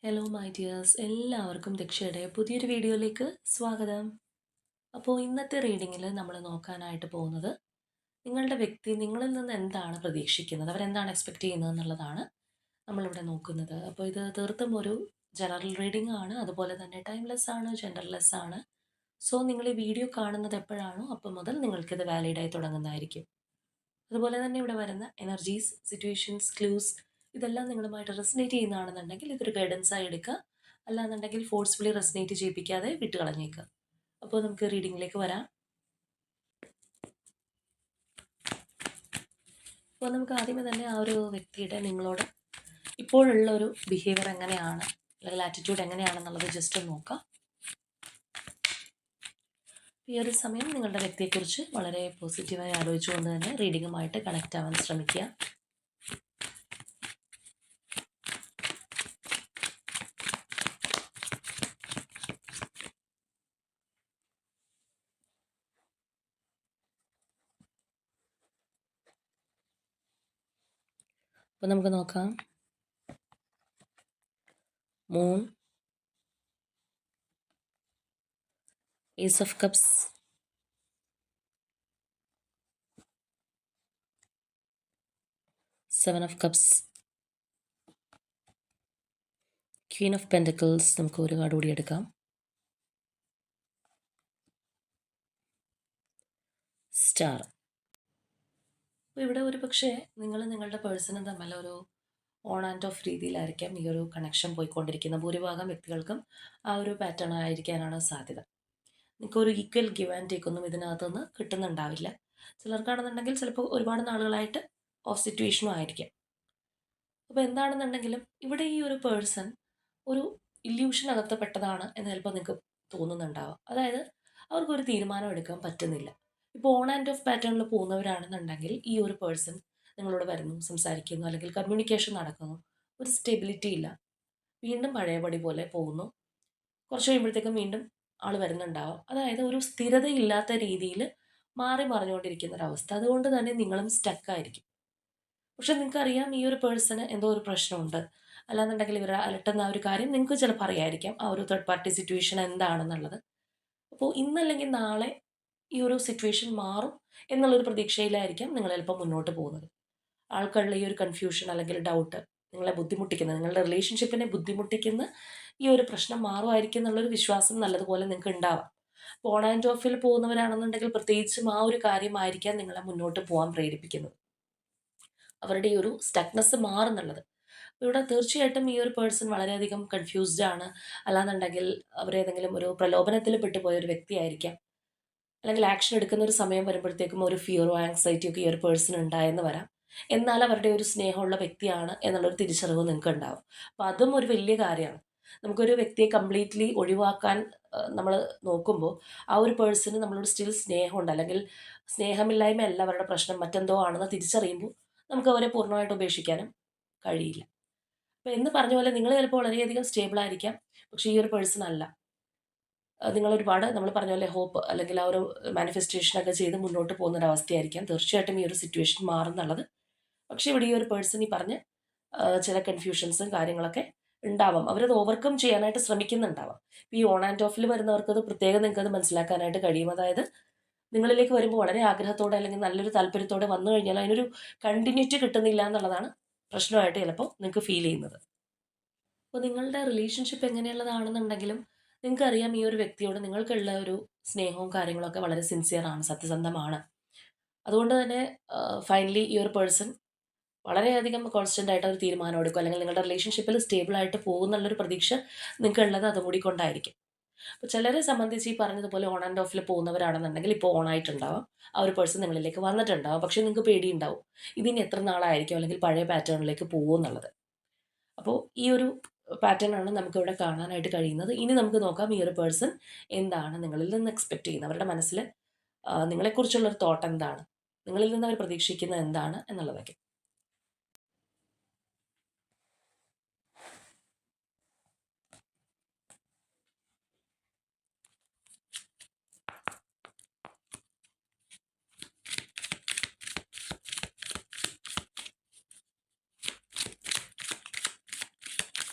Hello my dears, എല്ലാവർക്കും ദക്ഷയുടെ പുതിയൊരു വീഡിയോയിലേക്ക് സ്വാഗതം. അപ്പോൾ ഇന്നത്തെ റീഡിങ്ങിൽ നമ്മൾ നോക്കാനായിട്ട് പോകുന്നത് നിങ്ങളുടെ വ്യക്തി നിങ്ങളിൽ നിന്ന് എന്താണ് പ്രതീക്ഷിക്കുന്നത്, അവരെന്താണ് എക്സ്പെക്റ്റ് ചെയ്യുന്നത് എന്നുള്ളതാണ് നമ്മളിവിടെ നോക്കുന്നത്. അപ്പോൾ ഇത് തീർത്തും ഒരു ജനറൽ റീഡിംഗ് ആണ്, അതുപോലെ തന്നെ ടൈംലെസ് ആണ്, ജെൻഡർലെസ് ആണ്. സോ നിങ്ങൾ ഈ വീഡിയോ കാണുന്നത് എപ്പോഴാണോ അപ്പം മുതൽ നിങ്ങൾക്കിത് വാലിഡായി തുടങ്ങുന്നതായിരിക്കും. അതുപോലെ തന്നെ ഇവിടെ വരുന്ന എനർജീസ്, സിറ്റുവേഷൻസ്, ക്ലൂസ് ഇതെല്ലാം നിങ്ങളുമായിട്ട് റെസനേറ്റ് ചെയ്യുന്നതാണെന്നുണ്ടെങ്കിൽ ഇതൊരു ഗൈഡൻസ് ആയി എടുക്കുക. അല്ലാന്നുണ്ടെങ്കിൽ ഫോഴ്സ്ഫുള്ളി റെസനേറ്റ് ചെയ്യിപ്പിക്കാതെ വിട്ടുകളഞ്ഞേക്കുക. അപ്പോൾ നമുക്ക് റീഡിങ്ങിലേക്ക് വരാം. അപ്പോൾ നമുക്ക് ആദ്യമേ തന്നെ ആ ഒരു വ്യക്തിയുടെ നിങ്ങളോട് ഇപ്പോഴുള്ള ഒരു ബിഹേവിയർ എങ്ങനെയാണ്, അല്ലെങ്കിൽ ആറ്റിറ്റ്യൂഡ് എങ്ങനെയാണെന്നുള്ളത് ജസ്റ്റ് ഒന്ന് നോക്കാം. ഈ ഒരു സമയം നിങ്ങളുടെ വ്യക്തിയെക്കുറിച്ച് വളരെ പോസിറ്റീവായി ആലോചിച്ചുകൊണ്ട് തന്നെ റീഡിങ്ങുമായിട്ട് കണക്റ്റ് ആവാൻ ശ്രമിക്കുക. അപ്പോൾ നമുക്ക് നോക്കാം. Moon, ace of cups, seven of cups, queen of pentacles. നമുക്ക് ഒരു കാർഡ് കൂടി എടുക്കാം. സ്റ്റാർ. അപ്പോൾ ഇവിടെ ഒരു പക്ഷേ നിങ്ങളുടെ പേഴ്സണും തമ്മിൽ ഒരു ഓൺ ആൻഡ് ഓഫ് രീതിയിലായിരിക്കാം ഈ ഒരു കണക്ഷൻ പോയിക്കൊണ്ടിരിക്കുന്ന ഭൂരിഭാഗം വ്യക്തികൾക്കും ആ ഒരു പാറ്റേൺ ആയിരിക്കാനാണ് സാധ്യത. നിങ്ങൾക്കൊരു ഈക്വൽ ഗിവ് ആൻഡ് ടേക്ക് ഒന്നും ഇതിനകത്തുനിന്ന് കിട്ടുന്നുണ്ടാവില്ല. ചിലർക്കാണെന്നുണ്ടെങ്കിൽ ചിലപ്പോൾ ഒരുപാട് നാളുകളായിട്ട് ഓഫ് സിറ്റുവേഷനും ആയിരിക്കാം. അപ്പോൾ എന്താണെന്നുണ്ടെങ്കിലും ഇവിടെ ഈ ഒരു പേഴ്സൺ ഒരു ഇല്യൂഷൻ അകത്തപ്പെട്ടതാണ് എന്ന് ചിലപ്പോൾ നിങ്ങൾക്ക് തോന്നുന്നുണ്ടാവാം. അതായത് അവർക്കൊരു തീരുമാനം എടുക്കാൻ പറ്റുന്നില്ല. ഇപ്പോൾ ഓൺ ആൻഡ് ഓഫ് പാറ്റേണിൽ പോകുന്നവരാണെന്നുണ്ടെങ്കിൽ ഈ ഒരു പേഴ്സൺ നിങ്ങളോട് വരുന്നു, സംസാരിക്കുന്നു, അല്ലെങ്കിൽ കമ്മ്യൂണിക്കേഷൻ നടക്കുന്നു, ഒരു സ്റ്റെബിലിറ്റി ഇല്ല, വീണ്ടും പഴയപടി പോലെ പോകുന്നു. കുറച്ച് കഴിയുമ്പോഴത്തേക്കും വീണ്ടും ആൾ വരുന്നുണ്ടാവാം. അതായത് ഒരു സ്ഥിരതയില്ലാത്ത രീതിയിൽ മാറി മറിഞ്ഞുകൊണ്ടിരിക്കുന്ന ഒരവസ്ഥ. അതുകൊണ്ട് തന്നെ നിങ്ങളും സ്റ്റക്കായിരിക്കും. പക്ഷെ നിങ്ങൾക്കറിയാം ഈ ഒരു പേഴ്സണ് എന്തോ ഒരു പ്രശ്നമുണ്ട്, അല്ലാന്നുണ്ടെങ്കിൽ ഇവർ അലട്ടുന്ന ആ ഒരു കാര്യം നിങ്ങൾക്ക് ചിലപ്പോൾ അറിയായിരിക്കാം, ആ ഒരു തേർഡ് പാർട്ടി സിറ്റുവേഷൻ എന്താണെന്നുള്ളത്. അപ്പോൾ ഇന്നല്ലെങ്കിൽ നാളെ ഈ ഒരു സിറ്റുവേഷൻ മാറും എന്നുള്ളൊരു പ്രതീക്ഷയിലായിരിക്കാം നിങ്ങൾ ചിലപ്പോൾ മുന്നോട്ട് പോകുന്നത്. ആൾക്കുള്ള ഈ ഒരു കൺഫ്യൂഷൻ അല്ലെങ്കിൽ ഡൗട്ട് നിങ്ങളെ ബുദ്ധിമുട്ടിക്കുന്ന, നിങ്ങളുടെ റിലേഷൻഷിപ്പിനെ ബുദ്ധിമുട്ടിക്കുന്ന ഈ ഒരു പ്രശ്നം മാറുമായിരിക്കും എന്നുള്ളൊരു വിശ്വാസം നല്ലതുപോലെ നിങ്ങൾക്ക് ഉണ്ടാവാം. ഓൺ ആൻഡ് ഓഫിൽ പോകുന്നവരാണെന്നുണ്ടെങ്കിൽ പ്രത്യേകിച്ചും ആ ഒരു കാര്യമായിരിക്കാം നിങ്ങളെ മുന്നോട്ട് പോകാൻ പ്രേരിപ്പിക്കുന്നത്, അവരുടെ ഈ ഒരു സ്റ്റക്നെസ് മാറുന്നുള്ളത്. ഇവിടെ തീർച്ചയായിട്ടും ഈ ഒരു പേഴ്സൺ വളരെയധികം കൺഫ്യൂസ്ഡ് ആണ്, അല്ലാന്നുണ്ടെങ്കിൽ അവരേതെങ്കിലും ഒരു പ്രലോഭനത്തിൽ പെട്ടുപോയ ഒരു വ്യക്തിയായിരിക്കാം, അല്ലെങ്കിൽ ആക്ഷൻ എടുക്കുന്ന ഒരു സമയം വരുമ്പോഴത്തേക്കും ഒരു ഫിയറോ ആങ്സൈറ്റിയോ ഒക്കെ ഈ ഒരു പേഴ്സൺ ഉണ്ടായെന്ന് വരാം. എന്നാൽ അവരുടെ ഒരു സ്നേഹമുള്ള വ്യക്തിയാണ് എന്നുള്ളൊരു തിരിച്ചറിവ് നിങ്ങൾക്ക് ഉണ്ടാവും. അപ്പോൾ അതും ഒരു വലിയ കാര്യമാണ്. നമുക്കൊരു വ്യക്തിയെ കംപ്ലീറ്റ്ലി ഒഴിവാക്കാൻ നമ്മൾ നോക്കുമ്പോൾ ആ ഒരു പേഴ്സണ് നമ്മളോട് സ്റ്റിൽ സ്നേഹമുണ്ട്, അല്ലെങ്കിൽ സ്നേഹമില്ലായ്മയല്ല അവരുടെ പ്രശ്നം, മറ്റെന്തോ ആണെന്ന് തിരിച്ചറിയുമ്പോൾ നമുക്ക് അവരെ പൂർണ്ണമായിട്ട് ഉപേക്ഷിക്കാനും കഴിയില്ല. അപ്പോൾ എന്ന് പറഞ്ഞ പോലെ നിങ്ങൾ ചിലപ്പോൾ വളരെയധികം സ്റ്റേബിൾ ആയിരിക്കാം, പക്ഷേ ഈ ഒരു പേഴ്സൺ അല്ല. നിങ്ങളൊരുപാട് നമ്മൾ പറഞ്ഞ പോലെ ഹോപ്പ് അല്ലെങ്കിൽ ആ ഒരു മാനിഫെസ്റ്റേഷനൊക്കെ ചെയ്ത് മുന്നോട്ട് പോകുന്ന ഒരവസ്ഥയായിരിക്കാം. തീർച്ചയായിട്ടും ഈ ഒരു സിറ്റുവേഷൻ മാറുന്നുള്ളത്. പക്ഷേ ഇവിടെ ഈ ഒരു പേഴ്സൺ ഈ പറഞ്ഞ ചില കൺഫ്യൂഷൻസും കാര്യങ്ങളൊക്കെ ഉണ്ടാവാം. അവരത് ഓവർകം ചെയ്യാനായിട്ട് ശ്രമിക്കുന്നുണ്ടാവാം. ഈ ഓൺ ആൻഡ് ഓഫിൽ വരുന്നവർക്കത് പ്രത്യേകം നിങ്ങൾക്കത് മനസ്സിലാക്കാനായിട്ട് കഴിയും. അതായത് നിങ്ങളിലേക്ക് വരുമ്പോൾ വളരെ ആഗ്രഹത്തോടെ അല്ലെങ്കിൽ നല്ലൊരു താല്പര്യത്തോടെ വന്നു കഴിഞ്ഞാൽ അതിനൊരു കണ്ടിന്യൂറ്റി കിട്ടുന്നില്ല എന്നുള്ളതാണ് പ്രശ്നമായിട്ട് ചിലപ്പോൾ നിങ്ങൾക്ക് ഫീൽ ചെയ്യുന്നത്. അപ്പോൾ നിങ്ങളുടെ റിലേഷൻഷിപ്പ് എങ്ങനെയുള്ളതാണെന്നുണ്ടെങ്കിലും നിങ്ങൾക്കറിയാം ഈ ഒരു വ്യക്തിയോട് നിങ്ങൾക്കുള്ള ഒരു സ്നേഹവും കാര്യങ്ങളൊക്കെ വളരെ സിൻസിയറാണ്, സത്യസന്ധമാണ്. അതുകൊണ്ട് തന്നെ ഫൈനലി ഈ ഒരു പേഴ്സൺ വളരെയധികം കോൺസ്റ്റൻ്റ് ആയിട്ട് ഒരു തീരുമാനം എടുക്കും, അല്ലെങ്കിൽ നിങ്ങളുടെ റിലേഷൻഷിപ്പിൽ സ്റ്റേബിൾ ആയിട്ട് പോകുന്നുള്ളൊരു പ്രതീക്ഷ നിങ്ങൾക്കുള്ളത് അതും കൂടി കൊണ്ടായിരിക്കും. അപ്പോൾ ചിലരെ സംബന്ധിച്ച് ഈ പറഞ്ഞതുപോലെ ഓൺ ആൻഡ് ഓഫിൽ പോകുന്നവരാണെന്നുണ്ടെങ്കിൽ ഇപ്പോൾ ഓൺ ആയിട്ടുണ്ടാവാം, ആ ഒരു പേഴ്സൺ നിങ്ങളിലേക്ക് വന്നിട്ടുണ്ടാവാം. പക്ഷേ നിങ്ങൾക്ക് പേടിയുണ്ടാവും ഇതിനി എത്ര നാളായിരിക്കും, അല്ലെങ്കിൽ പഴയ പാറ്റേണിലേക്ക് പോകുമെന്നുള്ളത്. അപ്പോൾ ഈ ഒരു പാറ്റേൺ ആണ് നമുക്കിവിടെ കാണാനായിട്ട് കഴിയുന്നത്. ഇനി നമുക്ക് നോക്കാം ഈ ഒരു പേഴ്സൺ എന്താണ് നിങ്ങളിൽ നിന്ന് എക്സ്പെക്റ്റ് ചെയ്യുന്നത്, അവരുടെ മനസ്സിൽ നിങ്ങളെക്കുറിച്ചുള്ളൊരു തോട്ട് എന്താണ്, നിങ്ങളിൽ നിന്ന് അവർ പ്രതീക്ഷിക്കുന്നത് എന്താണ് എന്നുള്ളതൊക്കെ.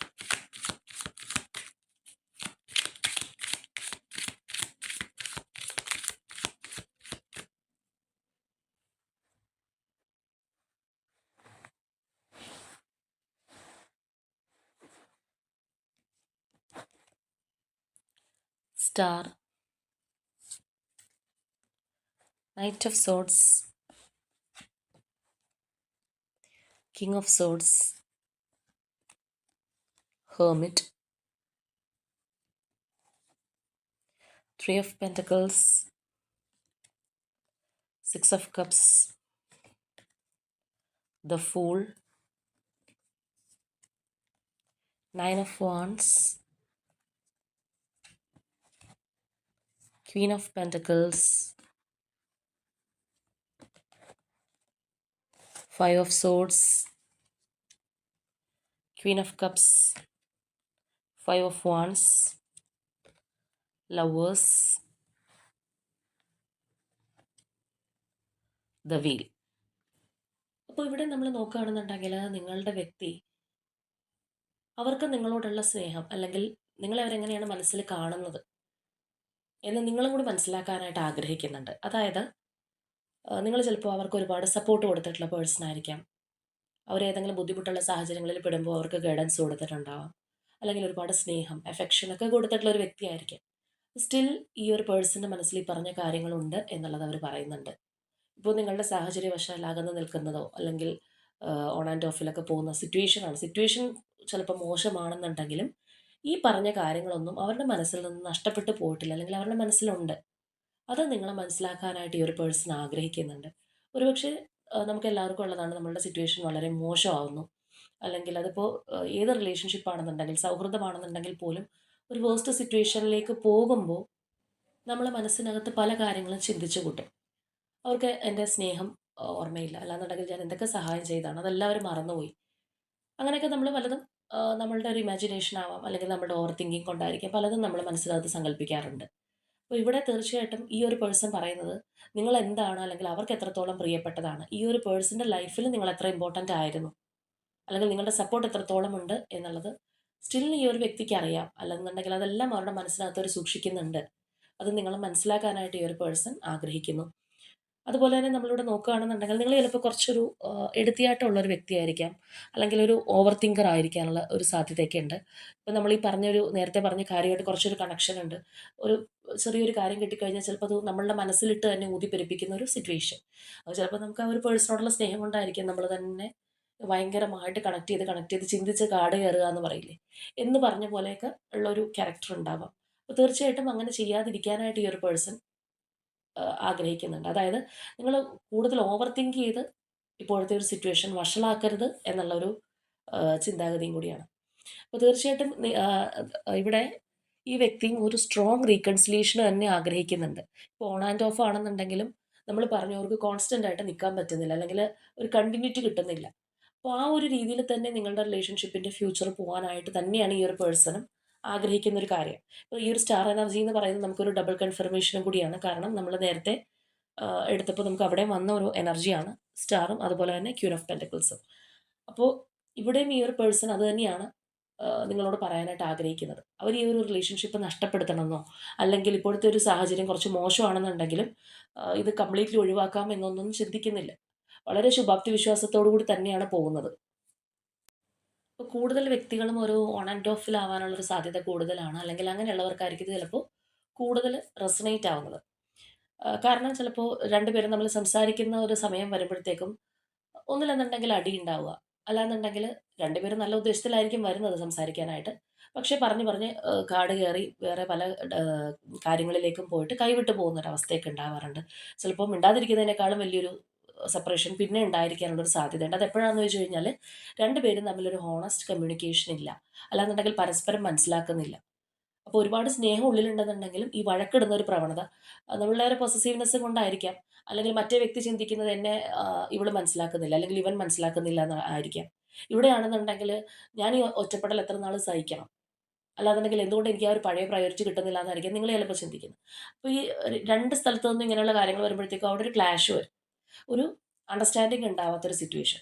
Star, Knight of Swords, King of Swords, Hermit, Three of Pentacles, Six of Cups, the Fool, Nine of Wands, Queen of Pentacles, Five of Swords, Queen of Cups, Five of Wands, Lovers, the Wheel. അപ്പോൾ ഇവിടെ നമ്മൾ നോക്കുകയാണെന്നുണ്ടെങ്കിൽ നിങ്ങളുടെ വ്യക്തി, അവർക്ക് നിങ്ങളോടുള്ള സ്നേഹം അല്ലെങ്കിൽ നിങ്ങളെ അവരെങ്ങനെയാണ് മനസ്സിൽ കാണുന്നത് എന്ന് നിങ്ങളും കൂടി മനസ്സിലാക്കാനായിട്ട് ആഗ്രഹിക്കുന്നുണ്ട്. അതായത് നിങ്ങൾ ചിലപ്പോൾ അവർക്ക് ഒരുപാട് സപ്പോർട്ട് കൊടുത്തിട്ടുള്ള പേഴ്സൺ ആയിരിക്കാം. അവരേതെങ്കിലും ബുദ്ധിമുട്ടുള്ള സാഹചര്യങ്ങളിൽ പെടുമ്പോൾ അവർക്ക് ഗൈഡൻസ് കൊടുത്തിട്ടുണ്ടാവാം. അല്ലെങ്കിൽ ഒരുപാട് സ്നേഹം, അഫെക്ഷൻ ഒക്കെ കൊടുത്തിട്ടുള്ള ഒരു വ്യക്തിയായിരിക്കാം. സ്റ്റിൽ ഈ ഒരു പേഴ്സൻ്റെ മനസ്സിൽ ഈ പറഞ്ഞ കാര്യങ്ങളുണ്ട് എന്നുള്ളത് അവർ പറയുന്നുണ്ട്. ഇപ്പോൾ നിങ്ങളുടെ സാഹചര്യവശാൽ അകന്ന് നിൽക്കുന്നതോ അല്ലെങ്കിൽ ഓൺ ആൻഡ് ഓഫിലൊക്കെ പോകുന്ന സിറ്റുവേഷനാണ്. സിറ്റുവേഷൻ ചിലപ്പോൾ മോശമാണെന്നുണ്ടെങ്കിലും ഈ പറഞ്ഞ കാര്യങ്ങളൊന്നും അവരുടെ മനസ്സിൽ നിന്ന് നഷ്ടപ്പെട്ടു പോയിട്ടില്ല, അല്ലെങ്കിൽ അവരുടെ മനസ്സിലുണ്ട്. അത് നിങ്ങളെ മനസ്സിലാക്കാനായിട്ട് ഈ ഒരു പേഴ്സൺ ആഗ്രഹിക്കുന്നുണ്ട്. ഒരുപക്ഷെ നമുക്ക് എല്ലാവർക്കും ഉള്ളതാണ്, നമ്മളുടെ സിറ്റുവേഷൻ വളരെ മോശമാവുന്നു, അല്ലെങ്കിൽ അതിപ്പോൾ ഏത് റിലേഷൻഷിപ്പ് ആണെന്നുണ്ടെങ്കിൽ, സൗഹൃദമാണെന്നുണ്ടെങ്കിൽ പോലും ഒരു വേസ്റ്റ് സിറ്റുവേഷനിലേക്ക് പോകുമ്പോൾ നമ്മളെ മനസ്സിനകത്ത് പല കാര്യങ്ങളും ചിന്തിച്ചു കൂട്ടും. അവർക്ക് എൻ്റെ സ്നേഹം ഓർമ്മയില്ല, അല്ലാന്നുണ്ടെങ്കിൽ ഞാൻ എന്തൊക്കെ സഹായം ചെയ്താണ് അതെല്ലാവരും മറന്നുപോയി. അങ്ങനെയൊക്കെ നമ്മൾ പലതും നമ്മളുടെ ഒരു ഇമാജിനേഷൻ ആവാം, അല്ലെങ്കിൽ നമ്മുടെ ഓവർ തിങ്കിങ് കൊണ്ടായിരിക്കും പലതും നമ്മൾ മനസ്സിനകത്ത് സങ്കല്പിക്കാറുണ്ട്. അപ്പോൾ ഇവിടെ തീർച്ചയായിട്ടും ഈ ഒരു പേഴ്സൺ പറയുന്നത് നിങ്ങൾ എന്താണ്, അല്ലെങ്കിൽ അവർക്ക് എത്രത്തോളം പ്രിയപ്പെട്ടതാണ്, ഈ ഒരു പേഴ്സൻ്റെ ലൈഫിൽ നിങ്ങൾ എത്ര ഇമ്പോർട്ടൻ്റ് ആയിരുന്നു, അല്ലെങ്കിൽ നിങ്ങളുടെ സപ്പോർട്ട് എത്രത്തോളം ഉണ്ട് എന്നുള്ളത് സ്റ്റിൽ ഈ ഒരു വ്യക്തിക്ക് അറിയാം. അല്ലെന്നുണ്ടെങ്കിൽ അതെല്ലാം അവരുടെ മനസ്സിനകത്ത് അവർ സൂക്ഷിക്കുന്നുണ്ട്. അത് നിങ്ങൾ മനസ്സിലാക്കാനായിട്ട് ഈ ഒരു പേഴ്സൺ ആഗ്രഹിക്കുന്നു. അതുപോലെ തന്നെ നമ്മളിവിടെ നോക്കുകയാണെന്നുണ്ടെങ്കിൽ നിങ്ങൾ ചിലപ്പോൾ കുറച്ചൊരു എടുത്തിയാട്ടമുള്ള ഒരു വ്യക്തിയായിരിക്കാം, അല്ലെങ്കിൽ ഒരു ഓവർ തിങ്കർ ആയിരിക്കാനുള്ള ഒരു സാധ്യതയൊക്കെ ഉണ്ട്. ഇപ്പം നമ്മൾ ഈ പറഞ്ഞൊരു നേരത്തെ പറഞ്ഞ കാര്യമായിട്ട് കുറച്ചൊരു കണക്ഷൻ ഉണ്ട്. ഒരു ചെറിയൊരു കാര്യം കിട്ടിക്കഴിഞ്ഞാൽ ചിലപ്പോൾ അത് നമ്മളുടെ മനസ്സിലിട്ട് തന്നെ ഊതിപ്പെരുപ്പിക്കുന്ന ഒരു സിറ്റുവേഷൻ. അത് ചിലപ്പോൾ നമുക്ക് ആ ഒരു പേഴ്സണോടുള്ള സ്നേഹം കൊണ്ടായിരിക്കും നമ്മൾ തന്നെ ഭയങ്കരമായിട്ട് കണക്ട് ചെയ്ത് ചിന്തിച്ച് കാട് കയറുക എന്ന് പറയില്ലേ, എന്ന് പറഞ്ഞ പോലെയൊക്കെ ഉള്ളൊരു ക്യാരക്ടർ ഉണ്ടാവാം. അപ്പോൾ തീർച്ചയായിട്ടും അങ്ങനെ ചെയ്യാതിരിക്കാനായിട്ട് ഈ ഒരു പേഴ്സൺ ആഗ്രഹിക്കുന്നുണ്ട്. അതായത് നിങ്ങൾ കൂടുതൽ ഓവർ തിങ്ക് ചെയ്ത് ഇപ്പോഴത്തെ ഒരു സിറ്റുവേഷൻ വഷളാക്കരുത് എന്നുള്ളൊരു ചിന്താഗതിയും കൂടിയാണ്. അപ്പോൾ തീർച്ചയായിട്ടും ഇവിടെ ഈ വ്യക്തിയും ഒരു സ്ട്രോങ് റീകൺസിലിയേഷൻ തന്നെ ആഗ്രഹിക്കുന്നുണ്ട്. ഇപ്പോൾ ഓൺ ആൻഡ് ഓഫ് ആണെന്നുണ്ടെങ്കിലും നമ്മൾ പറഞ്ഞു അവർക്ക് കോൺസ്റ്റൻ്റ് ആയിട്ട് നിൽക്കാൻ പറ്റുന്നില്ല, അല്ലെങ്കിൽ ഒരു കണ്ടിന്യൂറ്റി കിട്ടുന്നില്ല. അപ്പോൾ ആ ഒരു രീതിയിൽ തന്നെ നിങ്ങളുടെ റിലേഷൻഷിപ്പിൻ്റെ ഫ്യൂച്ചർ പോകാനായിട്ട് തന്നെയാണ് ഈ ഒരു പേഴ്സണും ആഗ്രഹിക്കുന്ന ഒരു കാര്യം. ഇപ്പോൾ ഈ ഒരു സ്റ്റാർ എനർജി എന്ന് പറയുന്നത് നമുക്കൊരു ഡബിൾ കൺഫർമേഷനും കൂടിയാണ്. കാരണം നമ്മൾ നേരത്തെ എടുത്തപ്പോൾ നമുക്ക് അവിടെ വന്ന ഒരു എനർജിയാണ് സ്റ്റാറും അതുപോലെ തന്നെ ക്യൂൻ ഓഫ് പെൻറ്റക്കിൾസും. അപ്പോൾ ഇവിടെയും ഈ ഒരു പേഴ്സൺ അത് തന്നെയാണ് നിങ്ങളോട് പറയാനായിട്ട് ആഗ്രഹിക്കുന്നത്. അവർ ഈ ഒരു റിലേഷൻഷിപ്പ് നഷ്ടപ്പെടുത്തണമെന്നോ, അല്ലെങ്കിൽ ഇപ്പോഴത്തെ ഒരു സാഹചര്യം കുറച്ച് മോശമാണെന്നുണ്ടെങ്കിലും ഇത് കംപ്ലീറ്റ്ലി ഒഴിവാക്കാം എന്നൊന്നും ചിന്തിക്കുന്നില്ല. വളരെ ശുഭാപ്തി വിശ്വാസത്തോടു കൂടി തന്നെയാണ് പോകുന്നത്. ഇപ്പോൾ കൂടുതൽ വ്യക്തികളും ഒരു ഓൺ ആൻഡ് ഓഫിലാവാനുള്ളൊരു സാധ്യത കൂടുതലാണ്, അല്ലെങ്കിൽ അങ്ങനെയുള്ളവർക്കായിരിക്കും ഇത് ചിലപ്പോൾ കൂടുതൽ റെസണേറ്റ് ആവുന്നത്. കാരണം ചിലപ്പോൾ രണ്ടുപേരും നമ്മൾ സംസാരിക്കുന്ന ഒരു സമയം വരുമ്പോഴത്തേക്കും ഒന്നില്ലെന്നുണ്ടെങ്കിൽ അടി ഉണ്ടാവുക, അല്ലാന്നുണ്ടെങ്കിൽ രണ്ടുപേരും നല്ല ഉദ്ദേശത്തിലായിരിക്കും വരുന്നത് സംസാരിക്കാനായിട്ട്. പക്ഷേ പറഞ്ഞ് പറഞ്ഞ് കാട് കയറി വേറെ പല കാര്യങ്ങളിലേക്കും പോയിട്ട് കൈവിട്ട് പോകുന്നൊരവസ്ഥയൊക്കെ ഉണ്ടാവാറുണ്ട്. ചിലപ്പോൾ മിണ്ടാതിരിക്കുന്നതിനേക്കാളും വലിയൊരു സെപ്പറേഷൻ പിന്നെ ഉണ്ടായിരിക്കാനുള്ളൊരു സാധ്യതയുണ്ട്. അതെപ്പോഴാണെന്ന് ചോദിച്ചു കഴിഞ്ഞാൽ രണ്ടുപേരും തമ്മിലൊരു ഹോണസ്റ്റ് കമ്മ്യൂണിക്കേഷൻ ഇല്ല, അല്ലാന്നുണ്ടെങ്കിൽ പരസ്പരം മനസ്സിലാക്കുന്നില്ല. അപ്പോൾ ഒരുപാട് സ്നേഹം ഉള്ളിലുണ്ടെന്നുണ്ടെങ്കിലും ഈ വഴക്കിടുന്ന ഒരു പ്രവണത നമ്മളുടെ ഒരു പൊസസീവ്നെസ് കൊണ്ടായിരിക്കാം, അല്ലെങ്കിൽ മറ്റേ വ്യക്തി ചിന്തിക്കുന്നത് എന്നെ ഇവള് മനസ്സിലാക്കുന്നില്ല, അല്ലെങ്കിൽ ഇവൻ മനസ്സിലാക്കുന്നില്ല എന്ന് ആയിരിക്കാം. ഇവിടെയാണെന്നുണ്ടെങ്കിൽ ഞാൻ ഈ ഒറ്റപ്പെടൽ എത്ര നാൾ സഹിക്കണം, അല്ലാന്നുണ്ടെങ്കിൽ എന്തുകൊണ്ട് എനിക്ക് ആ ഒരു പഴയ പ്രയോറിറ്റി കിട്ടുന്നില്ല എന്നായിരിക്കും നിങ്ങൾ ചിലപ്പോൾ ചിന്തിക്കുന്നത്. അപ്പോൾ ഈ രണ്ട് സ്ഥലത്തു നിന്നും ഇങ്ങനെയുള്ള കാര്യങ്ങൾ വരുമ്പോഴത്തേക്കും അവിടെ ഒരു ക്ലാഷ് വരും, ഒരു അണ്ടർസ്റ്റാൻഡിങ് ഉണ്ടാവാത്തൊരു സിറ്റുവേഷൻ.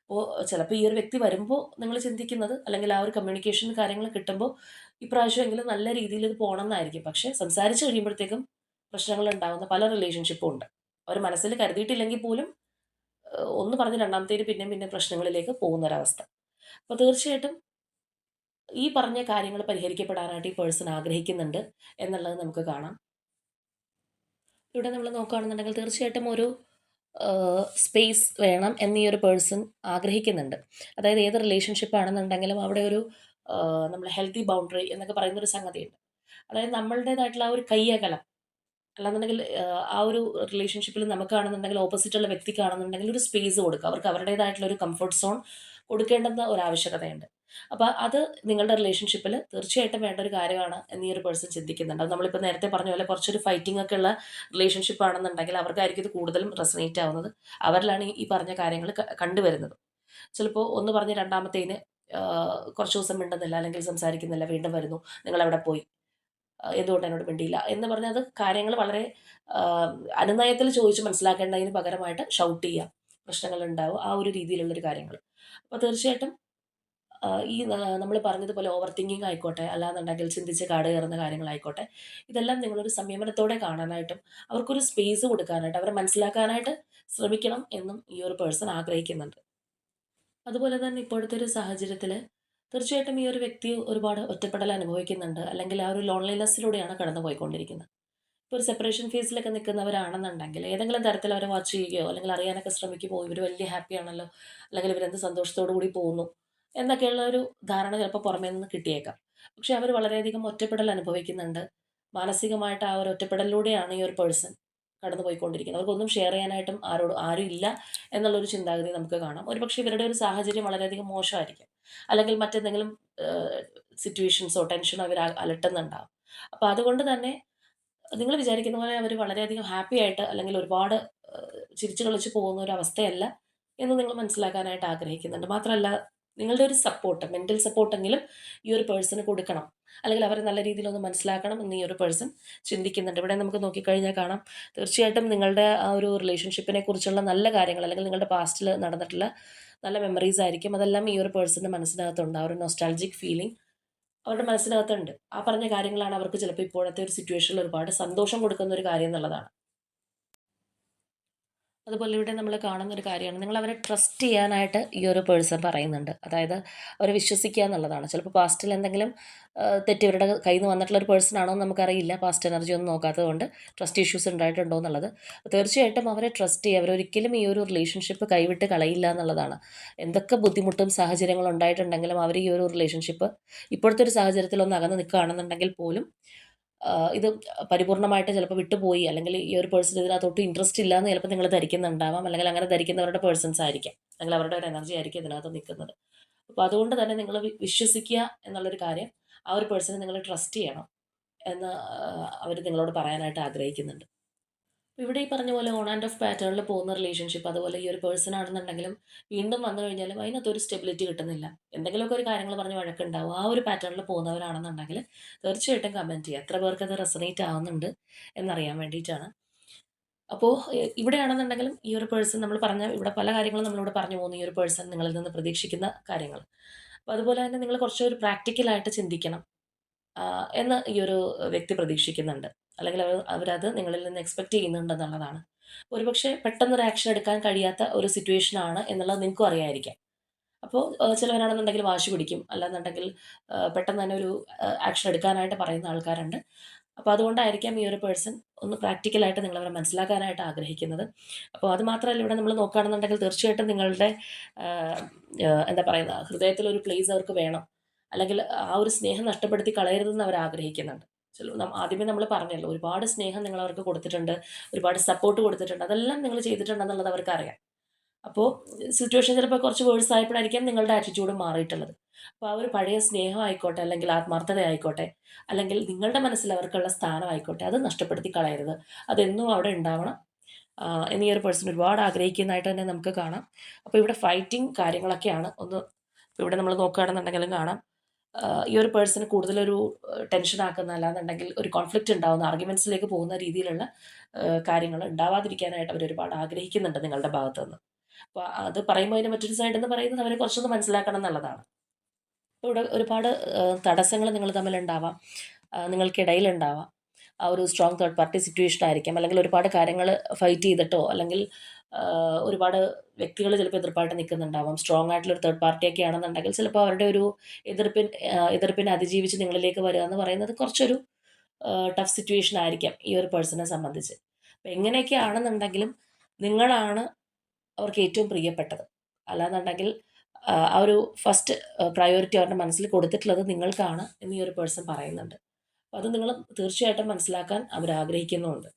അപ്പോൾ ചിലപ്പോൾ ഈ ഒരു വ്യക്തി വരുമ്പോൾ നിങ്ങൾ ചിന്തിക്കുന്നത്, അല്ലെങ്കിൽ ആ ഒരു കമ്മ്യൂണിക്കേഷൻ കാര്യങ്ങൾ കിട്ടുമ്പോൾ ഇപ്രാവശ്യമെങ്കിലും നല്ല രീതിയിൽ ഇത് പോകണം എന്നായിരിക്കും. പക്ഷേ സംസാരിച്ച് കഴിയുമ്പോഴത്തേക്കും പ്രശ്നങ്ങൾ ഉണ്ടാകുന്ന പല റിലേഷൻഷിപ്പും ഉണ്ട്. അവർ മനസ്സിൽ കരുതിയിട്ടില്ലെങ്കിൽ പോലും ഒന്ന് പറഞ്ഞ് രണ്ടാമത്തേര് പിന്നെ പിന്നെ പ്രശ്നങ്ങളിലേക്ക് പോകുന്നൊരവസ്ഥ. അപ്പോൾ തീർച്ചയായിട്ടും ഈ പറഞ്ഞ കാര്യങ്ങൾ പരിഹരിക്കപ്പെടാനായിട്ട് ഈ പേഴ്സൺ ആഗ്രഹിക്കുന്നുണ്ട് എന്നുള്ളത് നമുക്ക് കാണാം. ഇവിടെ നമ്മൾ നോക്കുകയാണെന്നുണ്ടെങ്കിൽ തീർച്ചയായിട്ടും ഒരു സ്പേസ് വേണം എന്ന് ഈ ഒരു പേഴ്സൺ ആഗ്രഹിക്കുന്നുണ്ട്. അതായത് ഏത് റിലേഷൻഷിപ്പ് ആണെന്നുണ്ടെങ്കിലും അവിടെ ഒരു നമ്മൾ ഹെൽത്തി ബൗണ്ടറി എന്നൊക്കെ പറയുന്നൊരു സംഗതിയുണ്ട്. അതായത് നമ്മളുടേതായിട്ടുള്ള ആ ഒരു കയ്യകലം, അല്ലാന്നുണ്ടെങ്കിൽ ആ ഒരു റിലേഷൻഷിപ്പിൽ നമുക്കാണെന്നുണ്ടെങ്കിൽ ഓപ്പോസിറ്റുള്ള വ്യക്തിക്കാണെന്നുണ്ടെങ്കിൽ ഒരു സ്പേസ് കൊടുക്കുക. അവർക്ക് അവരുടേതായിട്ടുള്ള ഒരു കംഫർട്ട് സോൺ കൊടുക്കേണ്ടുന്ന ഒരു ആവശ്യകതയുണ്ട്. അപ്പോൾ അത് നിങ്ങളുടെ റിലേഷൻഷിപ്പിൽ തീർച്ചയായിട്ടും വേണ്ട ഒരു കാര്യമാണ് എന്ന് ഈ ഒരു പേഴ്സൺ ചിന്തിക്കുന്നുണ്ട്. അത് നമ്മളിപ്പോൾ നേരത്തെ പറഞ്ഞ പോലെ കുറച്ചൊരു ഫൈറ്റിംഗ് ഒക്കെ ഉള്ള റിലേഷൻഷിപ്പ് ആണെന്നുണ്ടെങ്കിൽ അവർക്കായിരിക്കും ഇത് കൂടുതലും റെസനേറ്റ് ആവുന്നത്. അവരിലാണ് ഈ പറഞ്ഞ കാര്യങ്ങൾ കണ്ടുവരുന്നത്. ചിലപ്പോൾ ഒന്ന് പറഞ്ഞ് രണ്ടാമത്തേന് കുറച്ച് ദിവസം മിണ്ടുന്നില്ല, അല്ലെങ്കിൽ സംസാരിക്കുന്നില്ല, വീണ്ടും വരുന്നു, നിങ്ങളെവിടെ പോയി, എന്തുകൊണ്ട് എന്നോട് മിണ്ടിയില്ല എന്ന് പറഞ്ഞാൽ അത് കാര്യങ്ങൾ വളരെ അനുനയത്തിൽ ചോദിച്ച് മനസ്സിലാക്കേണ്ടതിന് പകരമായിട്ട് ഷൗട്ട് ചെയ്യുക, പ്രശ്നങ്ങൾ ഉണ്ടാവും, ആ ഒരു രീതിയിലുള്ളൊരു കാര്യങ്ങൾ. അപ്പോൾ തീർച്ചയായിട്ടും ഈ നമ്മൾ പറഞ്ഞതുപോലെ ഓവർ തിങ്കിങ് ആയിക്കോട്ടെ, അല്ലാന്നുണ്ടെങ്കിൽ ചിന്തിച്ച് കാട് കയറുന്ന കാര്യങ്ങളായിക്കോട്ടെ, ഇതെല്ലാം നിങ്ങളൊരു സംയമനത്തോടെ കാണാനായിട്ടും അവർക്കൊരു സ്പേസ് കൊടുക്കാനായിട്ട് അവരെ മനസ്സിലാക്കാനായിട്ട് ശ്രമിക്കണം എന്നും ഈ ഒരു പേഴ്സൺ ആഗ്രഹിക്കുന്നുണ്ട്. അതുപോലെ തന്നെ ഇപ്പോഴത്തെ ഒരു സാഹചര്യത്തിൽ തീർച്ചയായിട്ടും ഈ ഒരു വ്യക്തി ഒരുപാട് ഒറ്റപ്പെടൽ അനുഭവിക്കുന്നുണ്ട്, അല്ലെങ്കിൽ ആ ഒരു ലോൺലിനെസ്സിലൂടെയാണ് കടന്നു പോയിക്കൊണ്ടിരിക്കുന്നത്. ഇപ്പോൾ ഒരു സെപ്പറേഷൻ ഫേസിലൊക്കെ നിൽക്കുന്നവരാണെന്നുണ്ടെങ്കിൽ ഏതെങ്കിലും തരത്തിൽ അവരെ വാച്ച് ചെയ്യുകയോ അല്ലെങ്കിൽ അറിയാനൊക്കെ ശ്രമിക്കുമോ, ഇവർ വലിയ ഹാപ്പി ആണല്ലോ, അല്ലെങ്കിൽ ഇവരെന്ത് സന്തോഷത്തോടു കൂടി പോകുന്നു എന്നൊക്കെയുള്ള ഒരു ധാരണ ചിലപ്പോൾ പുറമേ നിന്ന് കിട്ടിയേക്കാം. പക്ഷെ അവർ വളരെയധികം ഒറ്റപ്പെടൽ അനുഭവിക്കുന്നുണ്ട്. മാനസികമായിട്ട് ആ ഒരു ഒറ്റപ്പെടലിലൂടെയാണ് ഈ ഒരു പേഴ്സൺ കടന്നു പോയിക്കൊണ്ടിരിക്കുന്നത്. അവർക്കൊന്നും ഷെയർ ചെയ്യാനായിട്ടും ആരും ഇല്ല എന്നുള്ളൊരു ചിന്താഗതി നമുക്ക് കാണാം. ഒരുപക്ഷെ ഇവരുടെ ഒരു സാഹചര്യം വളരെയധികം മോശമായിരിക്കും, അല്ലെങ്കിൽ മറ്റെന്തെങ്കിലും സിറ്റുവേഷൻസോ ടെൻഷനോ ഇവർ അലട്ടുന്നുണ്ടാവും. അപ്പോൾ അതുകൊണ്ട് തന്നെ നിങ്ങൾ വിചാരിക്കുന്ന പോലെ അവർ വളരെയധികം ഹാപ്പി ആയിട്ട് അല്ലെങ്കിൽ ഒരുപാട് ചിരിച്ചു കളിച്ച് പോകുന്ന ഒരു അവസ്ഥയല്ല എന്ന് നിങ്ങൾ മനസ്സിലാക്കാനായിട്ട് ആഗ്രഹിക്കുന്നുണ്ട്. മാത്രമല്ല, നിങ്ങളുടെ ഒരു സപ്പോർട്ട്, മെൻ്റൽ സപ്പോർട്ടെങ്കിലും ഈ ഒരു പേഴ്സണ് കൊടുക്കണം, അല്ലെങ്കിൽ അവരെ നല്ല രീതിയിലൊന്ന് മനസ്സിലാക്കണം എന്ന് ഈ ഒരു പേഴ്സൺ ചിന്തിക്കുന്നുണ്ട്. ഇവിടെ നമുക്ക് നോക്കിക്കഴിഞ്ഞാൽ കാണാം, തീർച്ചയായിട്ടും നിങ്ങളുടെ ആ ഒരു റിലേഷൻഷിപ്പിനെ കുറിച്ചുള്ള നല്ല കാര്യങ്ങൾ, അല്ലെങ്കിൽ നിങ്ങളുടെ പാസ്റ്റിൽ നടന്നിട്ടുള്ള നല്ല മെമ്മറീസ് ആയിരിക്കും. അതെല്ലാം ഈ ഒരു പേഴ്സൻ്റെ മനസ്സിനകത്തുണ്ട്. ആ ഒരു നൊസ്റ്റാൾജിക് ഫീലിംഗ് അവരുടെ മനസ്സിനകത്തുണ്ട്. ആ പറഞ്ഞ കാര്യങ്ങളാണ് അവർക്ക് ചിലപ്പോൾ ഇപ്പോഴത്തെ ഒരു സിറ്റുവേഷനിൽ ഒരുപാട് സന്തോഷം കൊടുക്കുന്ന ഒരു കാര്യം എന്നുള്ളതാണ്. അതുപോലെ ഇവിടെ നമ്മൾ കാണുന്ന ഒരു കാര്യമാണ്, നിങ്ങൾ അവരെ ട്രസ്റ്റ് ചെയ്യാനായിട്ട് ഈ ഒരു പേഴ്സൺ പറയുന്നുണ്ട്. അതായത് അവരെ വിശ്വസിക്കുക എന്നുള്ളതാണ്. ചിലപ്പോൾ പാസ്റ്റിൽ എന്തെങ്കിലും തെറ്റ് ഇവരുടെ കയ്യിൽ നിന്ന് വന്നിട്ടുള്ള ഒരു പേഴ്സൺ ആണോ എന്ന് നമുക്കറിയില്ല. പാസ്റ്റ് എനർജി ഒന്നും നോക്കാത്തത് കൊണ്ട് ട്രസ്റ്റ് ഇഷ്യൂസ് ഉണ്ടായിട്ടുണ്ടോ എന്നുള്ളത്. തീർച്ചയായിട്ടും അവരെ ട്രസ്റ്റ് ചെയ്യുക. അവരൊരിക്കലും ഈ ഒരു റിലേഷൻഷിപ്പ് കൈവിട്ട് കളയില്ല എന്നുള്ളതാണ്. എന്തൊക്കെ ബുദ്ധിമുട്ടും സാഹചര്യങ്ങളും ഉണ്ടായിട്ടുണ്ടെങ്കിലും അവർ ഈ ഒരു റിലേഷൻഷിപ്പ് ഇപ്പോഴത്തെ ഒരു സാഹചര്യത്തിൽ ഒന്ന് അകന്ന് നിൽക്കുകയാണെന്നുണ്ടെങ്കിൽ പോലും ഇത് പരിപൂർണമായിട്ട് ചിലപ്പോൾ വിട്ടുപോയി, അല്ലെങ്കിൽ ഈ ഒരു പേഴ്സൺ ഇതിനകത്തോട്ട് ഇൻട്രസ്റ്റ് ഇല്ല എന്ന് ചിലപ്പോൾ നിങ്ങൾ ധരിക്കുന്നുണ്ടാവാം, അല്ലെങ്കിൽ അങ്ങനെ ധരിക്കുന്നവരുടെ പേഴ്സൺസ് ആയിരിക്കാം, അല്ലെങ്കിൽ അവരുടെ ഒരു എനർജി ആയിരിക്കും ഇതിനകത്ത് നിൽക്കുന്നത്. അപ്പോൾ അതുകൊണ്ട് തന്നെ നിങ്ങൾ വിശ്വസിക്കുക എന്നുള്ളൊരു കാര്യം, ആ ഒരു പേഴ്സണെ നിങ്ങൾ ട്രസ്റ്റ് ചെയ്യണം എന്ന് അവർ നിങ്ങളോട് പറയാനായിട്ട് ആഗ്രഹിക്കുന്നുണ്ട്. ഇവിടെ ഈ പറഞ്ഞ പോലെ ഓൺ ആൻഡ് ഓഫ് പാറ്റേണിൽ പോകുന്ന റിലേഷൻഷിപ്പ്, അതുപോലെ ഈ ഒരു പേഴ്സൺ ആണെന്നുണ്ടെങ്കിലും വീണ്ടും വന്നു കഴിഞ്ഞാലും അതിനകത്തൊരു സ്റ്റെബിലിറ്റി കിട്ടുന്നില്ല. എന്തെങ്കിലുമൊക്കെ ഒരു കാര്യങ്ങൾ പറഞ്ഞ് വഴക്കുണ്ടാവും. ആ ഒരു പാറ്റേണിൽ പോകുന്നവരാണെന്നുണ്ടെങ്കിൽ തീർച്ചയായിട്ടും കമൻറ്റ് ചെയ്യുക. എത്ര പേർക്ക് അത് റെസനേറ്റ് ആവുന്നുണ്ട് എന്നറിയാൻ വേണ്ടിയിട്ടാണ്. അപ്പോൾ ഇവിടെയാണെന്നുണ്ടെങ്കിലും ഈ ഒരു പേഴ്സൺ നമ്മൾ പറഞ്ഞ ഇവിടെ പല കാര്യങ്ങളും നമ്മളിവിടെ പറഞ്ഞു പോകുന്നു. ഈ ഒരു പേഴ്സൺ നിങ്ങളിൽ നിന്ന് പ്രതീക്ഷിക്കുന്ന കാര്യങ്ങൾ. അപ്പോൾ അതുപോലെ തന്നെ നിങ്ങൾ കുറച്ചൊരു പ്രാക്ടിക്കലായിട്ട് ചിന്തിക്കണം എന്ന് ഈ ഒരു വ്യക്തി പ്രതീക്ഷിക്കുന്നുണ്ട്. അല്ലെങ്കിൽ അവരത് നിങ്ങളിൽ നിന്ന് എക്സ്പെക്റ്റ് ചെയ്യുന്നുണ്ടെന്നുള്ളതാണ്. ഒരുപക്ഷെ പെട്ടെന്നൊരു ആക്ഷൻ എടുക്കാൻ കഴിയാത്ത ഒരു സിറ്റുവേഷൻ ആണ് എന്നുള്ളത് നിങ്ങൾക്കും അറിയാമായിരിക്കാം. അപ്പോൾ ചിലവരാണെന്നുണ്ടെങ്കിൽ വാശി പിടിക്കും, അല്ലാന്നുണ്ടെങ്കിൽ പെട്ടെന്ന് തന്നെ ഒരു ആക്ഷൻ എടുക്കാനായിട്ട് പറയുന്ന ആൾക്കാരുണ്ട്. അപ്പോൾ അതുകൊണ്ടായിരിക്കാം ഈ ഒരു പേഴ്സൺ ഒന്ന് പ്രാക്ടിക്കലായിട്ട് നിങ്ങളവരെ മനസ്സിലാക്കാനായിട്ട് ആഗ്രഹിക്കുന്നത്. അപ്പോൾ അത് മാത്രമല്ല, ഇവിടെ നമ്മൾ നോക്കുകയാണെന്നുണ്ടെങ്കിൽ തീർച്ചയായിട്ടും നിങ്ങളുടെ എന്താ പറയുക, ഹൃദയത്തിലൊരു പ്ലേസ് അവർക്ക് വേണം, അല്ലെങ്കിൽ ആ ഒരു സ്നേഹം നഷ്ടപ്പെടുത്തി കളയരുതെന്ന് അവർ ആഗ്രഹിക്കുന്നുണ്ട്. ആദ്യമേ നമ്മൾ പറഞ്ഞല്ലോ, ഒരുപാട് സ്നേഹം നിങ്ങൾ അവർക്ക് കൊടുത്തിട്ടുണ്ട്, ഒരുപാട് സപ്പോർട്ട് കൊടുത്തിട്ടുണ്ട്, അതെല്ലാം നിങ്ങൾ ചെയ്തിട്ടുണ്ടെന്നുള്ളത് അവർക്കറിയാം. അപ്പോൾ സിറ്റുവേഷൻ ചിലപ്പോൾ കുറച്ച് വേഴ്സ് ആയപ്പോഴായിരിക്കാം നിങ്ങളുടെ ആറ്റിറ്റ്യൂഡ് മാറിയിട്ടുള്ളത്. അപ്പോൾ ആ ഒരു പഴയ സ്നേഹം ആയിക്കോട്ടെ, അല്ലെങ്കിൽ ആത്മാർത്ഥത ആയിക്കോട്ടെ, അല്ലെങ്കിൽ നിങ്ങളുടെ മനസ്സിൽ അവർക്കുള്ള സ്ഥാനം ആയിക്കോട്ടെ, അത് നഷ്ടപ്പെടുത്തി കളയരുത്. അതെന്നും അവിടെ ഉണ്ടാവണം എന്ന് ഈ ഒരു പേഴ്സൺ ഒരുപാട് ആഗ്രഹിക്കുന്നതായിട്ട് തന്നെ നമുക്ക് കാണാം. അപ്പോൾ ഇവിടെ ഫൈറ്റിംഗ് കാര്യങ്ങളൊക്കെയാണ് ഇപ്പോൾ ഇവിടെ നമ്മൾ നോക്കുകയാണെന്നുണ്ടെങ്കിലും കാണാം, ഈ ഒരു പേഴ്സൺ കൂടുതലൊരു ടെൻഷൻ ആക്കുന്ന, അല്ലാന്നുണ്ടെങ്കിൽ ഒരു കോൺഫ്ലിക്റ്റ് ഉണ്ടാകുന്ന, ആർഗ്യുമെൻറ്റ്സിലേക്ക് പോകുന്ന രീതിയിലുള്ള കാര്യങ്ങൾ ഉണ്ടാവാതിരിക്കാനായിട്ട് അവർ ഒരുപാട് ആഗ്രഹിക്കുന്നുണ്ട് നിങ്ങളുടെ ഭാഗത്തു നിന്ന്. അപ്പോൾ അത് പറയുമ്പോൾ അതിൻ്റെ മറ്റൊരു സൈഡ് എന്ന് പറയുന്നത് അവരെ കുറച്ചൊന്ന് മനസ്സിലാക്കണം എന്നുള്ളതാണ്. അപ്പോൾ ഇവിടെ ഒരുപാട് തടസ്സങ്ങൾ നിങ്ങൾ തമ്മിലുണ്ടാവാം, നിങ്ങൾക്കിടയിലുണ്ടാവാം. ആ ഒരു സ്ട്രോങ് തേർഡ് പാർട്ടി സിറ്റുവേഷൻ ആയിരിക്കാം, അല്ലെങ്കിൽ ഒരുപാട് കാര്യങ്ങൾ ഫൈറ്റ് ചെയ്തിട്ടോ, അല്ലെങ്കിൽ ഒരുപാട് വ്യക്തികൾ ചിലപ്പോൾ എതിർപ്പായിട്ട് നിൽക്കുന്നുണ്ടാവാം. സ്ട്രോങ് ആയിട്ടുള്ള ഒരു തേർഡ് പാർട്ടിയൊക്കെ ആണെന്നുണ്ടെങ്കിൽ ചിലപ്പോൾ അവരുടെ ഒരു എതിർപ്പിനെ അതിജീവിച്ച് നിങ്ങളിലേക്ക് വരിക എന്ന് പറയുന്നത് കുറച്ചൊരു ടഫ് സിറ്റുവേഷൻ ആയിരിക്കാം ഈ ഒരു പേഴ്സണെ സംബന്ധിച്ച്. അപ്പം എങ്ങനെയൊക്കെ ആണെന്നുണ്ടെങ്കിലും നിങ്ങളാണ് അവർക്ക് ഏറ്റവും പ്രിയപ്പെട്ടത്. അല്ലാന്നുണ്ടെങ്കിൽ ആ ഒരു ഫസ്റ്റ് പ്രയോറിറ്റി അവരുടെ മനസ്സിൽ കൊടുത്തിട്ടുള്ളത് നിങ്ങൾക്കാണ് എന്ന് ഈ ഒരു പേഴ്സൺ പറയുന്നുണ്ട്. അപ്പോൾ അത് നിങ്ങൾ തീർച്ചയായിട്ടും മനസ്സിലാക്കാൻ അവർ ആഗ്രഹിക്കുന്നുമുണ്ട്.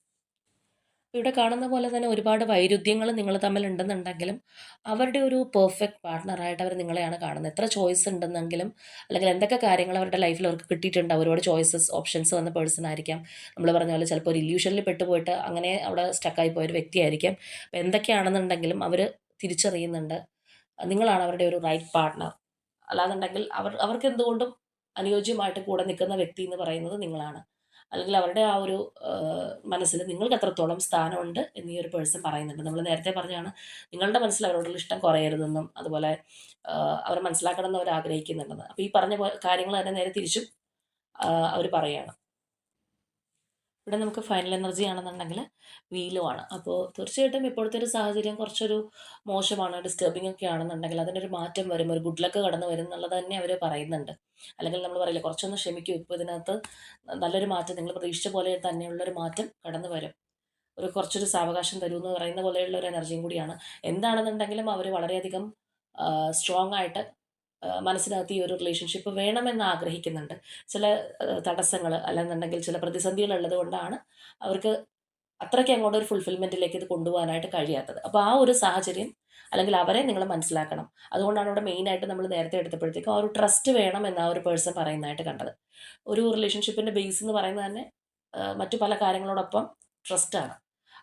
ഇവിടെ കാണുന്ന പോലെ തന്നെ ഒരുപാട് വൈരുദ്ധ്യങ്ങൾ നിങ്ങൾ തമ്മിൽ ഉണ്ടെന്നുണ്ടെങ്കിലും അവരുടെ ഒരു പെർഫെക്റ്റ് പാർട്ട്ണറായിട്ട് അവർ നിങ്ങളെയാണ് കാണുന്നത്. എത്ര ചോയ്സ് ഉണ്ടെന്നെങ്കിലും അല്ലെങ്കിൽ എന്തൊക്കെ കാര്യങ്ങൾ അവരുടെ ലൈഫിൽ അവർക്ക് കിട്ടിയിട്ടുണ്ട്, ഒരുപാട് ചോയ്സസ് ഓപ്ഷൻസ് വന്ന പേഴ്സൺ ആയിരിക്കാം. നമ്മൾ പറഞ്ഞ പോലെ ചിലപ്പോൾ ഒരു ഇല്യൂഷനിൽ പെട്ടുപോയിട്ട് അങ്ങനെ അവിടെ സ്റ്റക്കായി പോയൊരു വ്യക്തിയായിരിക്കാം. അപ്പോൾ എന്തൊക്കെയാണെന്നുണ്ടെങ്കിലും അവർ തിരിച്ചറിയുന്നുണ്ട് നിങ്ങളാണ് അവരുടെ ഒരു റൈറ്റ് പാർട്ട്ണർ. അല്ലാന്നുണ്ടെങ്കിൽ അവർക്ക് എന്തുകൊണ്ടും അനുയോജ്യമായിട്ട് കൂടെ നിൽക്കുന്ന വ്യക്തി എന്ന് പറയുന്നത് നിങ്ങളാണ്. അല്ലെങ്കിൽ അവരുടെ ആ ഒരു മനസ്സിൽ നിങ്ങൾക്ക് എത്രത്തോളം സ്ഥാനമുണ്ട് എന്ന് ഈ ഒരു പേഴ്സൺ പറയുന്നുണ്ട്. നമ്മൾ നേരത്തെ പറഞ്ഞതാണ് നിങ്ങളുടെ മനസ്സിൽ അവരോടുള്ള ഇഷ്ടം കുറയരുതെന്നും അതുപോലെ അവരെ മനസ്സിലാക്കണം എന്ന് അവർ ആഗ്രഹിക്കുന്നുണ്ടെന്ന്. അപ്പോൾ ഈ പറഞ്ഞ കാര്യങ്ങൾ തന്നെ നേരെ തിരിച്ചും അവർ പറയുകയാണ്. ഇവിടെ നമുക്ക് ഫൈനൽ എനർജി ആണെന്നുണ്ടെങ്കിൽ വീലുമാണ്. അപ്പോൾ തീർച്ചയായിട്ടും ഇപ്പോഴത്തെ ഒരു സാഹചര്യം കുറച്ചൊരു മോശമാണ്, ഡിസ്റ്റർബിംഗ് ഒക്കെ ആണെന്നുണ്ടെങ്കിൽ അതിനൊരു മാറ്റം വരും, ഒരു ഗുഡ് ലക്ക് കടന്നു വരും എന്നുള്ളത് തന്നെ അവർ പറയുന്നുണ്ട്. അല്ലെങ്കിൽ നമ്മൾ പറയില്ല കുറച്ചൊന്ന് ക്ഷമിക്കൂ, ഇപ്പോൾ ഇതിനകത്ത് നല്ലൊരു മാറ്റം നിങ്ങൾ പ്രതീക്ഷിച്ച പോലെ തന്നെയുള്ളൊരു മാറ്റം കടന്നു വരും. കുറച്ചൊരു സാവകാശം തരൂ എന്ന് പറയുന്ന പോലെയുള്ള ഒരു എനർജിയും കൂടിയാണ്. എന്താണെന്നുണ്ടെങ്കിലും അവർ വളരെയധികം സ്ട്രോങ് ആയിട്ട് മനസ്സിനകത്ത് ഈ ഒരു റിലേഷൻഷിപ്പ് വേണമെന്ന് ആഗ്രഹിക്കുന്നുണ്ട്. ചില തടസ്സങ്ങൾ അല്ലെന്നുണ്ടെങ്കിൽ ചില പ്രതിസന്ധികൾ ഉള്ളത് കൊണ്ടാണ് അവർക്ക് അത്രയ്ക്ക് അങ്ങോട്ട് ഒരു ഫുൾഫിൽമെൻറ്റിലേക്ക് ഇത് കൊണ്ടുപോകാനായിട്ട് കഴിയാത്തത്. അപ്പോൾ ആ ഒരു സാഹചര്യം അല്ലെങ്കിൽ അവരെ നിങ്ങൾ മനസ്സിലാക്കണം. അതുകൊണ്ടാണ് ഇവിടെ മെയിനായിട്ട് നമ്മൾ നേരത്തെ എടുത്തപ്പോഴത്തേക്കും ആ ഒരു ട്രസ്റ്റ് വേണം എന്ന് ആ ഒരു പേഴ്സൺ പറയുന്നതായിട്ട് കണ്ടത്. ഒരു റിലേഷൻഷിപ്പിൻ്റെ ബേസ് എന്ന് പറയുന്നത് തന്നെ മറ്റു പല കാര്യങ്ങളോടൊപ്പം ട്രസ്റ്റാണ്.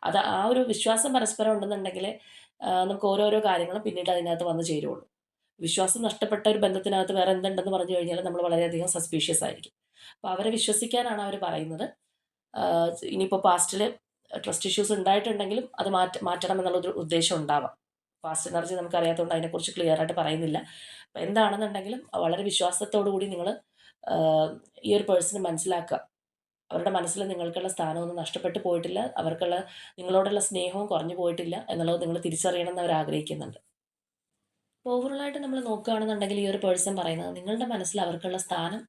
അത് ആ ഒരു വിശ്വാസം പരസ്പരം ഉണ്ടെന്നുണ്ടെങ്കിൽ നമുക്ക് ഓരോരോ കാര്യങ്ങളും പിന്നീട് അതിനകത്ത് വന്നു ചേരുള്ളൂ. വിശ്വാസം നഷ്ടപ്പെട്ട ഒരു ബന്ധത്തിനകത്ത് വേറെ എന്തുണ്ടെന്ന് പറഞ്ഞു കഴിഞ്ഞാൽ നമ്മൾ വളരെയധികം സസ്പീഷ്യസ് ആയിരിക്കും. അപ്പോൾ അവരെ വിശ്വസിക്കാനാണ് അവർ പറയുന്നത്. ഇനിയിപ്പോൾ പാസ്റ്റിൽ ട്രസ്റ്റ് ഇഷ്യൂസ് ഉണ്ടായിട്ടുണ്ടെങ്കിലും അത് മാറ്റണം എന്നുള്ളൊരു ഉദ്ദേശം ഉണ്ടാവാം. പാസ്റ്റ് എനർജി നമുക്കറിയാത്തതുകൊണ്ട് അതിനെക്കുറിച്ച് ക്ലിയർ ആയിട്ട് പറയുന്നില്ല. അപ്പോൾ എന്താണെന്നുണ്ടെങ്കിലും വളരെ വിശ്വാസത്തോടു കൂടി നിങ്ങൾ ഈ ഒരു പേഴ്സണെ മനസ്സിലാക്കുക. അവരുടെ മനസ്സിൽ നിങ്ങൾക്കുള്ള സ്ഥാനമൊന്നും നഷ്ടപ്പെട്ടു പോയിട്ടില്ല, അവർക്കുള്ള നിങ്ങളോടുള്ള സ്നേഹവും കുറഞ്ഞു പോയിട്ടില്ല എന്നുള്ളത് നിങ്ങൾ തിരിച്ചറിയണം എന്ന് അവർ ആഗ്രഹിക്കുന്നുണ്ട്. ഓവറോളായിട്ട് നമ്മൾ നോക്കുകയാണെന്നുണ്ടെങ്കിൽ ഈ ഒരു പേഴ്സൺ പറയുന്നത് നിങ്ങളുടെ മനസ്സിൽ അവർക്കുള്ള സ്ഥാനം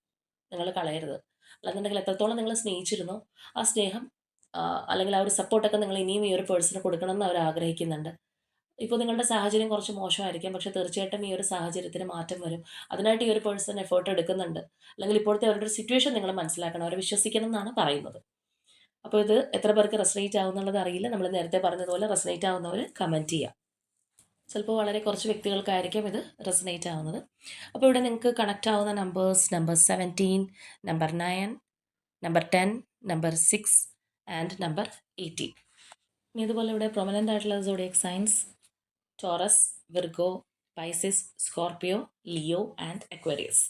നിങ്ങൾ കളയരുത്. അല്ലെന്നുണ്ടെങ്കിൽ എത്രത്തോളം നിങ്ങൾ സ്നേഹിച്ചിരുന്നോ ആ സ്നേഹം അല്ലെങ്കിൽ ആ ഒരു സപ്പോർട്ടൊക്കെ നിങ്ങൾ ഇനിയും ഈ ഒരു പേഴ്സണ് കൊടുക്കണം എന്ന് അവർ ആഗ്രഹിക്കുന്നുണ്ട്. ഇപ്പോൾ നിങ്ങളുടെ സാഹചര്യം കുറച്ച് മോശമായിരിക്കാം, പക്ഷേ തീർച്ചയായിട്ടും ഈ ഒരു സാഹചര്യത്തിന് മാറ്റം വരും. അതിനായിട്ട് ഈ ഒരു പേഴ്സൺ എഫേർട്ട് എടുക്കുന്നുണ്ട്. അല്ലെങ്കിൽ ഇപ്പോഴത്തെ അവരുടെ ഒരു സിറ്റുവേഷൻ നിങ്ങൾ മനസ്സിലാക്കണം, അവരെ വിശ്വസിക്കണം എന്നാണ് പറയുന്നത്. അപ്പോൾ ഇത് എത്ര പേർക്ക് റെസനേറ്റ് ആവുന്നുള്ളത് അറിയില്ല. നമ്മൾ നേരത്തെ പറഞ്ഞതുപോലെ റെസനേറ്റ് ആവുന്നവർ കമൻറ്റ് ചെയ്യുക. ചിലപ്പോൾ വളരെ കുറച്ച് വ്യക്തികൾക്കായിരിക്കും ഇത് റെസനേറ്റ് ആവുന്നത്. അപ്പോൾ ഇവിടെ നിങ്ങൾക്ക് കണക്റ്റ് ആവുന്ന numbers number 17, number 9, number 10, number 6 and number 18. ഇനി ഇതുപോലെ ഇവിടെ പ്രൊമനൻ്റ് ആയിട്ടുള്ള zodiac signs Taurus, Virgo, Pisces, Scorpio, Leo and Aquarius.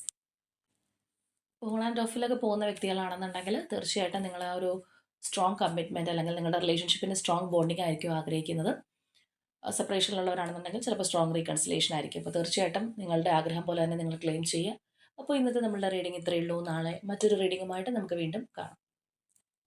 On and ഓഫിലൊക്കെ പോകുന്ന വ്യക്തികളാണെന്നുണ്ടെങ്കിൽ തീർച്ചയായിട്ടും നിങ്ങൾ ആ ഒരു സ്ട്രോങ് കമ്മിറ്റ്മെൻറ്റ് അല്ലെങ്കിൽ നിങ്ങളുടെ റിലേഷൻഷിപ്പിന് സ്ട്രോങ് ബോണ്ടിങ് ആയിരിക്കും ആഗ്രഹിക്കുന്നത്. സെപ്പറേഷനിലുള്ളവരാണെന്നുണ്ടെങ്കിൽ ചിലപ്പോൾ സ്ട്രോങ് റീകൺസിലേഷൻ ആയിരിക്കും. അപ്പോൾ തീർച്ചയായിട്ടും നിങ്ങളുടെ ആഗ്രഹം പോലെ തന്നെ നിങ്ങൾ ക്ലെയിം ചെയ്യുക. അപ്പോൾ ഇന്നത്തെ നമ്മളുടെ റീഡിംഗ് ഇത്രയേ ഉള്ളൂ. നാളെ മറ്റൊരു റീഡിങ്ങുമായിട്ട് നമുക്ക് വീണ്ടും കാണാം.